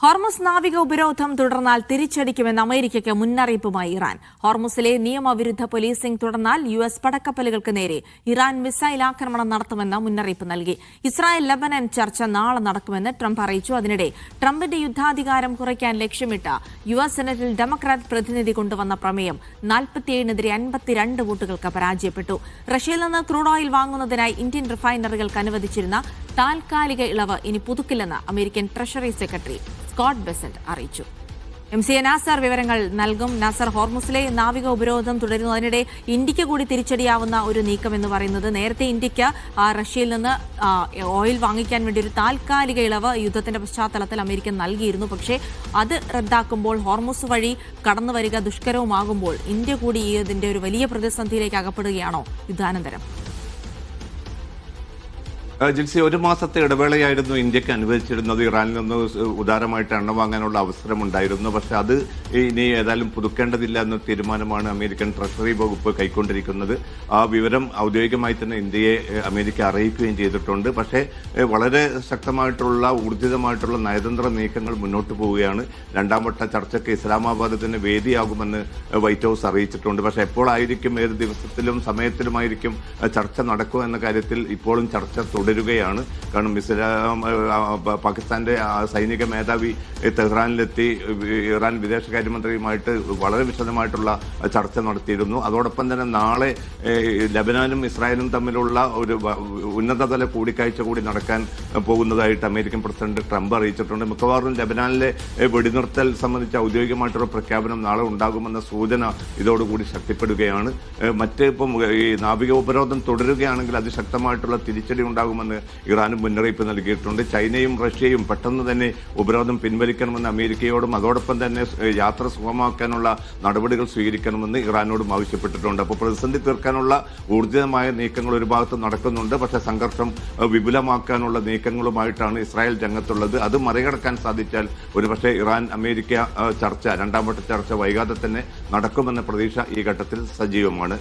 Hormuz നാവിക ഉപരോധം തുടർന്നാൽ തിരിച്ചടിക്കുമെന്ന് അമേരിക്കയ്ക്ക് മുന്നറിയിപ്പുമായി ഇറാൻ. ഹോർമുസിലെ നിയമവിരുദ്ധ പോലീസിംഗ് തുടർന്നാൽ യുഎസ് പടക്കപ്പലുകൾക്ക് നേരെ ഇറാൻ മിസൈൽ ആക്രമണം നടത്തുമെന്ന് മുന്നറിയിപ്പ് നൽകി. ഇസ്രായേൽ ലെബനൻ ചർച്ച നാളെ നടക്കുമെന്ന് ട്രംപ് അറിയിച്ചു. അതിനിടെ ട്രംപിന്റെ യുദ്ധാധികാരം കുറയ്ക്കാൻ ലക്ഷ്യമിട്ട് യുഎസ് സെനറ്റിൽ ഡെമോക്രാറ്റ് പ്രതിനിധി കൊണ്ടുവന്ന പ്രമേയം 47-നെതിരെ 52 വോട്ടുകൾക്ക് പരാജയപ്പെട്ടു. റഷ്യയിൽ നിന്ന് ക്രൂഡ് ഓയിൽ വാങ്ങുന്നതിനായി ഇന്ത്യൻ റിഫൈനറികൾക്ക് അനുവദിച്ചിരുന്ന താൽക്കാലിക ഇളവ് ഇനി പുതുക്കില്ലെന്ന് American treasury secretary Scott Bessent അറിയിച്ചു. MCA നാസർ വിവരങ്ങൾ നൽകും. നാസർ, ഹോർമുസിലെ നാവിക ഉപരോധം തുടരുന്നു. അതിനിടെ ഇന്ത്യക്ക് കൂടി തിരിച്ചടിയാവുന്ന ഒരു നീക്കം എന്ന് പറയുന്നത്, നേരത്തെ ഇന്ത്യക്ക് റഷ്യയിൽ നിന്ന് ഓയിൽ വാങ്ങിക്കാൻ വേണ്ടി ഒരു താൽക്കാലിക ഇളവ് യുദ്ധത്തിന്റെ പശ്ചാത്തലത്തിൽ അമേരിക്ക നൽകിയിരുന്നു. പക്ഷേ അത് റദ്ദാക്കുമ്പോൾ ഹോർമുസ് വഴി കടന്നുവരിക ദുഷ്കരവുമാകുമ്പോൾ ഇന്ത്യ കൂടി ഇതിന്റെ ഒരു വലിയ പ്രതിസന്ധിയിലേക്ക് അകപ്പെടുകയാണോ യുദ്ധാനന്തരം? ജിൽസി, ഒരു മാസത്തെ ഇടവേളയായിരുന്നു ഇന്ത്യക്ക് അനുവദിച്ചിരുന്നത്. ഇറാനിൽ നിന്ന് ഉദാരമായിട്ട് എണ്ണ വാങ്ങാനുള്ള അവസരമുണ്ടായിരുന്നു. പക്ഷെ അത് ഇനി ഏതായാലും പുതുക്കേണ്ടതില്ല എന്ന തീരുമാനമാണ് അമേരിക്കൻ ട്രഷറി വകുപ്പ് കൈക്കൊണ്ടിരിക്കുന്നത്. ആ വിവരം ഔദ്യോഗികമായി തന്നെ ഇന്ത്യയെ അമേരിക്ക അറിയിക്കുകയും ചെയ്തിട്ടുണ്ട്. പക്ഷേ വളരെ ശക്തമായിട്ടുള്ള ഊർജിതമായിട്ടുള്ള നയതന്ത്ര നീക്കങ്ങൾ മുന്നോട്ട് പോവുകയാണ്. രണ്ടാം വട്ട ചർച്ചയ്ക്ക് ഇസ്ലാമാബാദ് തന്നെ വേദിയാകുമെന്ന് വൈറ്റ് ഹൌസ് അറിയിച്ചിട്ടുണ്ട്. പക്ഷെ എപ്പോഴായിരിക്കും, ഏത് ദിവസത്തിലും സമയത്തിലുമായിരിക്കും ചർച്ച നടക്കുക എന്ന കാര്യത്തിൽ ഇപ്പോഴും ചർച്ച തുടരുകയാണ്. കാരണം പാകിസ്ഥാന്റെ സൈനിക മേധാവി തെഹ്റാനിലെത്തി ഇറാൻ വിദേശകാര്യമന്ത്രിയുമായിട്ട് വളരെ വിശദമായിട്ടുള്ള ചർച്ച നടത്തിയിരുന്നു. അതോടൊപ്പം തന്നെ നാളെ ലബനാനും ഇസ്രായേലും തമ്മിലുള്ള ഒരു ഉന്നതതല കൂടിക്കാഴ്ച കൂടി നടക്കാൻ പോകുന്നതായിട്ട് അമേരിക്കൻ പ്രസിഡന്റ് ട്രംപ് അറിയിച്ചിട്ടുണ്ട്. മിക്കവാറും ലബനാനിലെ വെടിനിർത്തൽ സംബന്ധിച്ച ഔദ്യോഗികമായിട്ടുള്ള പ്രഖ്യാപനം നാളെ ഉണ്ടാകുമെന്ന സൂചന ഇതോടുകൂടി ശക്തിപ്പെടുകയാണ്. ഇപ്പം ഈ നാവിക ഉപരോധം തുടരുകയാണെങ്കിൽ അതിശക്തമായിട്ടുള്ള തിരിച്ചടി ഉണ്ടാകുമെന്ന് ഇറാനും മുന്നറിയിപ്പ് നൽകിയിട്ടുണ്ട്. ചൈനയും റഷ്യയും പെട്ടെന്ന് തന്നെ ഉപരോധം പിൻവലിക്കണമെന്ന് അമേരിക്കയോടും അതോടൊപ്പം തന്നെ യാത്ര സുഗമമാക്കാനുള്ള നടപടികൾ സ്വീകരിക്കണമെന്ന് ഇറാനോടും ആവശ്യപ്പെട്ടിട്ടുണ്ട്. അപ്പോൾ പ്രതിസന്ധി തീർക്കാനുള്ള ഊർജിതമായ നീക്കങ്ങൾ ഒരു ഭാഗത്ത് നടക്കുന്നുണ്ട്. പക്ഷേ സംഘർഷം വിപുലമാക്കാനുള്ള നീക്കങ്ങളുമായിട്ടാണ് ഇസ്രായേൽ രംഗത്തുള്ളത്. അത് മറികടക്കാൻ സാധിച്ചാൽ ഒരുപക്ഷെ ഇറാൻ അമേരിക്ക ചർച്ച, രണ്ടാം വട്ട ചർച്ച വൈകാതെ തന്നെ നടക്കുമെന്ന പ്രതീക്ഷ ഈ ഘട്ടത്തിൽ സജീവമാണ്.